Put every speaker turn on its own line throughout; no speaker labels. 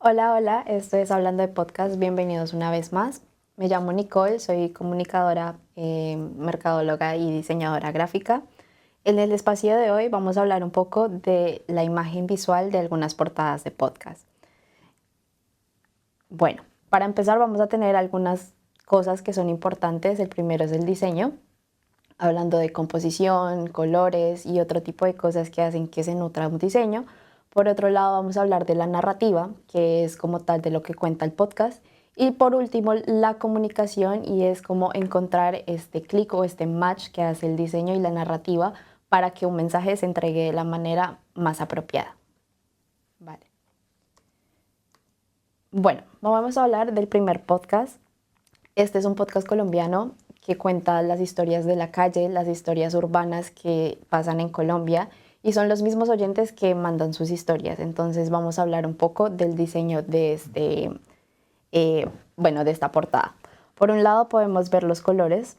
Hola, hola, esto es Hablando de Podcast, bienvenidos una vez más. Me llamo Nicole, soy comunicadora, mercadóloga y diseñadora gráfica. En el espacio de hoy vamos a hablar un poco de la imagen visual de algunas portadas de podcast. Bueno, para empezar vamos a tener algunas cosas que son importantes. El primero es el diseño, hablando de composición, colores y otro tipo de cosas que hacen que se nutra un diseño. Por otro lado, vamos a hablar de la narrativa, que es como tal de lo que cuenta el podcast. Y por último, la comunicación, y es como encontrar este clic o este match que hace el diseño y la narrativa para que un mensaje se entregue de la manera más apropiada. Vale. Bueno, vamos a hablar del primer podcast. Este es un podcast colombiano que cuenta las historias de la calle, las historias urbanas que pasan en Colombia y son los mismos oyentes que mandan sus historias. Entonces vamos a hablar un poco del diseño de de esta portada. Por un lado podemos ver los colores,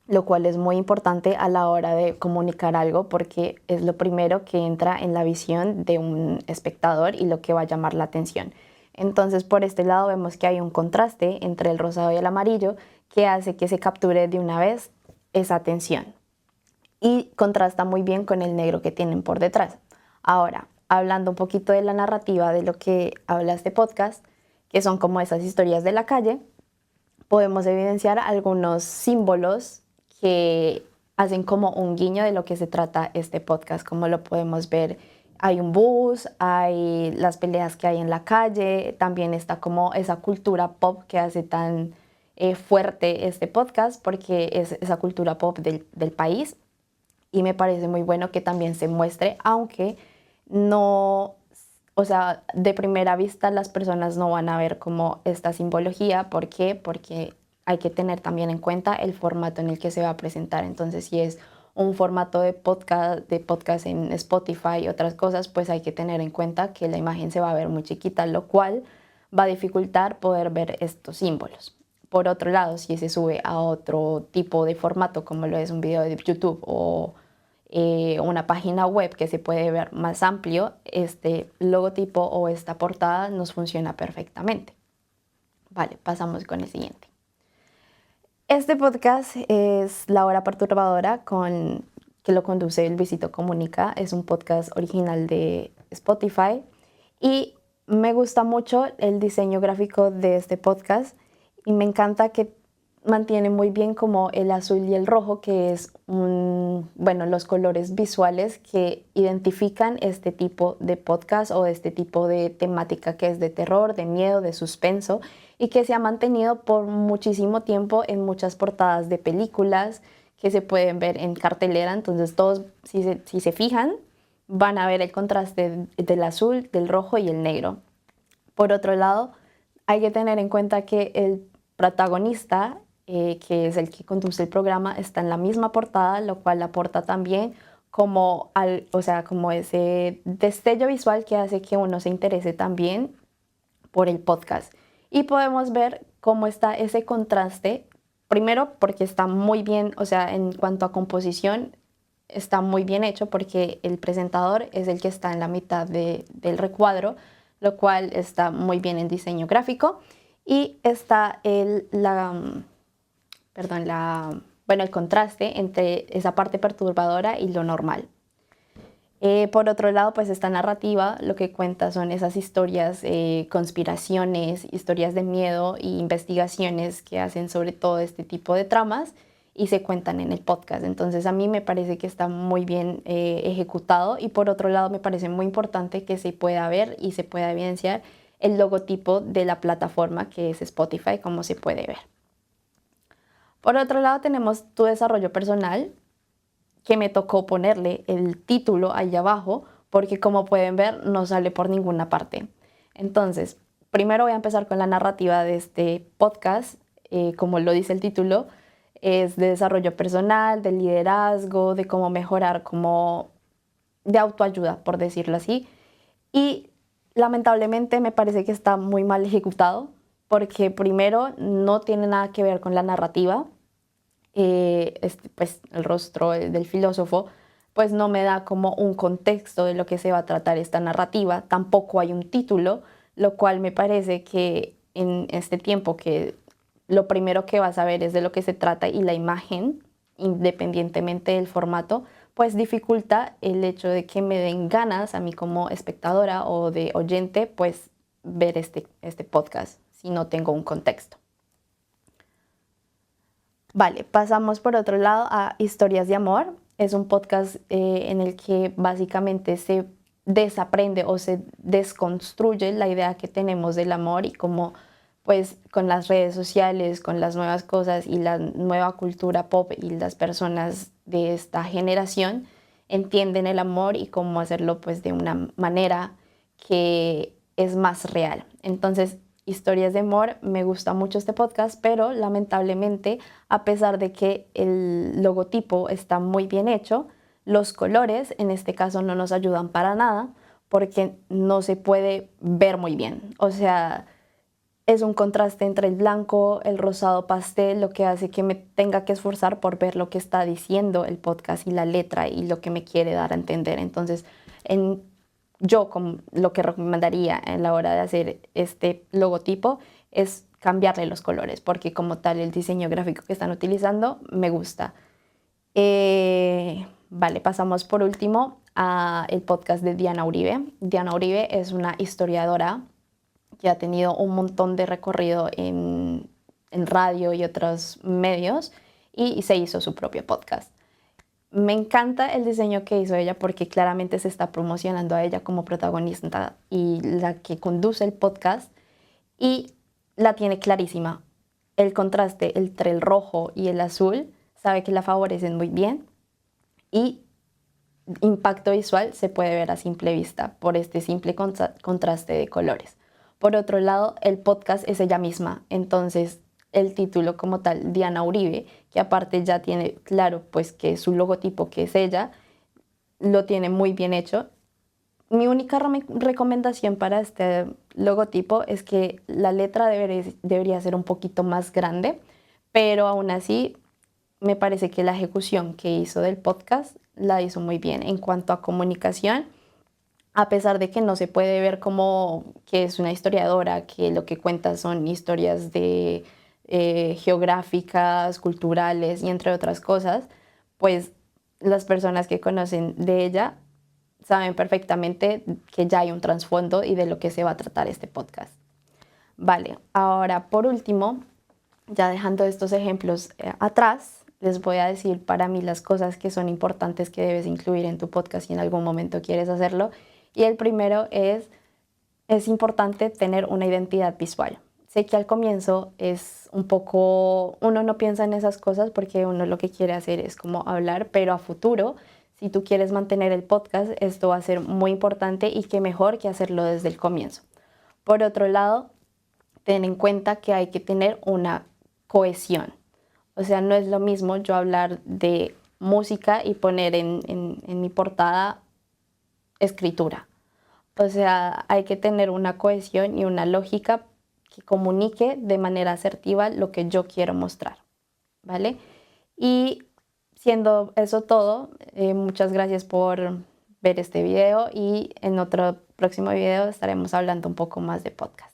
lo cual es muy importante a la hora de comunicar algo porque es lo primero que entra en la visión de un espectador y lo que va a llamar la atención. Entonces, por este lado vemos que hay un contraste entre el rosado y el amarillo que hace que se capture de una vez esa atención y contrasta muy bien con el negro que tienen por detrás. Ahora, hablando un poquito de la narrativa de lo que habla este podcast, que son como esas historias de la calle, podemos evidenciar algunos símbolos que hacen como un guiño de lo que se trata este podcast. Como lo podemos ver, hay un bus, hay las peleas que hay en la calle, también está como esa cultura pop que hace tan fuerte este podcast, porque es esa cultura pop del país y me parece muy bueno que también se muestre, aunque no, o sea, de primera vista las personas no van a ver como esta simbología. ¿Por qué? Porque hay que tener también en cuenta el formato en el que se va a presentar. Entonces, si es un formato de podcast en Spotify y otras cosas, pues hay que tener en cuenta que la imagen se va a ver muy chiquita, lo cual va a dificultar poder ver estos símbolos. Por otro lado, si se sube a otro tipo de formato, como lo es un video de YouTube o una página web que se puede ver más amplio, este logotipo o esta portada nos funciona perfectamente. Vale, pasamos con el siguiente. Este podcast es La Hora Perturbadora, que lo conduce Luisito Comunica. Es un podcast original de Spotify y me gusta mucho el diseño gráfico de este podcast y me encanta que mantiene muy bien como el azul y el rojo, que es los colores visuales que identifican este tipo de podcast o este tipo de temática que es de terror, de miedo, de suspenso y que se ha mantenido por muchísimo tiempo en muchas portadas de películas que se pueden ver en cartelera. Entonces todos, si se fijan, van a ver el contraste del azul, del rojo y el negro. Por otro lado, hay que tener en cuenta que el protagonista, que es el que conduce el programa, está en la misma portada, lo cual aporta también como ese destello visual que hace que uno se interese también por el podcast. Y podemos ver cómo está ese contraste, primero porque está muy bien, o sea, en cuanto a composición, está muy bien hecho porque el presentador es el que está en la mitad del recuadro, lo cual está muy bien en diseño gráfico. Y está el contraste entre esa parte perturbadora y lo normal. Por otro lado, pues esta narrativa lo que cuenta son esas historias, conspiraciones, historias de miedo e investigaciones que hacen sobre todo este tipo de tramas y se cuentan en el podcast. Entonces a mí me parece que está muy bien ejecutado y por otro lado me parece muy importante que se pueda ver y se pueda evidenciar el logotipo de la plataforma que es Spotify, como se puede ver. Por otro lado tenemos tu desarrollo personal, que me tocó ponerle el título ahí abajo, porque como pueden ver no sale por ninguna parte. Entonces, primero voy a empezar con la narrativa de este podcast. Como lo dice el título, es de desarrollo personal, de liderazgo, de cómo mejorar, como de autoayuda, por decirlo así. Y lamentablemente me parece que está muy mal ejecutado, porque primero no tiene nada que ver con la narrativa. Pues el rostro del filósofo, pues no me da como un contexto de lo que se va a tratar esta narrativa, tampoco hay un título, lo cual me parece que en este tiempo que lo primero que vas a ver es de lo que se trata y la imagen, independientemente del formato, pues dificulta el hecho de que me den ganas a mí como espectadora o de oyente, pues ver este podcast si no tengo un contexto. Vale, pasamos por otro lado a Historias de Amor. Es un podcast en el que básicamente se desaprende o se desconstruye la idea que tenemos del amor y cómo pues con las redes sociales, con las nuevas cosas y la nueva cultura pop y las personas de esta generación entienden el amor y cómo hacerlo pues de una manera que es más real. Entonces, Historias de Amor, me gusta mucho este podcast, pero lamentablemente, a pesar de que el logotipo está muy bien hecho, los colores en este caso no nos ayudan para nada porque no se puede ver muy bien. O sea, es un contraste entre el blanco, el rosado pastel, lo que hace que me tenga que esforzar por ver lo que está diciendo el podcast y la letra y lo que me quiere dar a entender. Entonces, yo como lo que recomendaría en la hora de hacer este logotipo es cambiarle los colores, porque como tal el diseño gráfico que están utilizando me gusta. Vale, pasamos por último a el podcast de Diana Uribe. Diana Uribe es una historiadora que ha tenido un montón de recorrido en radio y otros medios y se hizo su propio podcast. Me encanta el diseño que hizo ella porque claramente se está promocionando a ella como protagonista y la que conduce el podcast y la tiene clarísima. El contraste entre el rojo y el azul sabe que la favorecen muy bien y impacto visual se puede ver a simple vista por este simple contraste de colores. Por otro lado, el podcast es ella misma, entonces el título como tal, Diana Uribe, que aparte ya tiene claro pues que su logotipo que es ella, lo tiene muy bien hecho. Mi única recomendación para este logotipo es que la letra debería ser un poquito más grande, pero aún así me parece que la ejecución que hizo del podcast la hizo muy bien en cuanto a comunicación, a pesar de que no se puede ver como que es una historiadora, que lo que cuenta son historias de geográficas, culturales y entre otras cosas, pues las personas que conocen de ella saben perfectamente que ya hay un trasfondo y de lo que se va a tratar este podcast. Vale, ahora por último, ya dejando estos ejemplos atrás, les voy a decir para mí las cosas que son importantes que debes incluir en tu podcast si en algún momento quieres hacerlo. Y el primero es importante tener una identidad visual. Sé que al comienzo es un poco, uno no piensa en esas cosas porque uno lo que quiere hacer es como hablar, pero a futuro, si tú quieres mantener el podcast, esto va a ser muy importante y qué mejor que hacerlo desde el comienzo. Por otro lado, ten en cuenta que hay que tener una cohesión. O sea, no es lo mismo yo hablar de música y poner en mi portada escritura. O sea, hay que tener una cohesión y una lógica que comunique de manera asertiva lo que yo quiero mostrar, ¿vale? Y siendo eso todo, muchas gracias por ver este video y en otro próximo video estaremos hablando un poco más de podcast.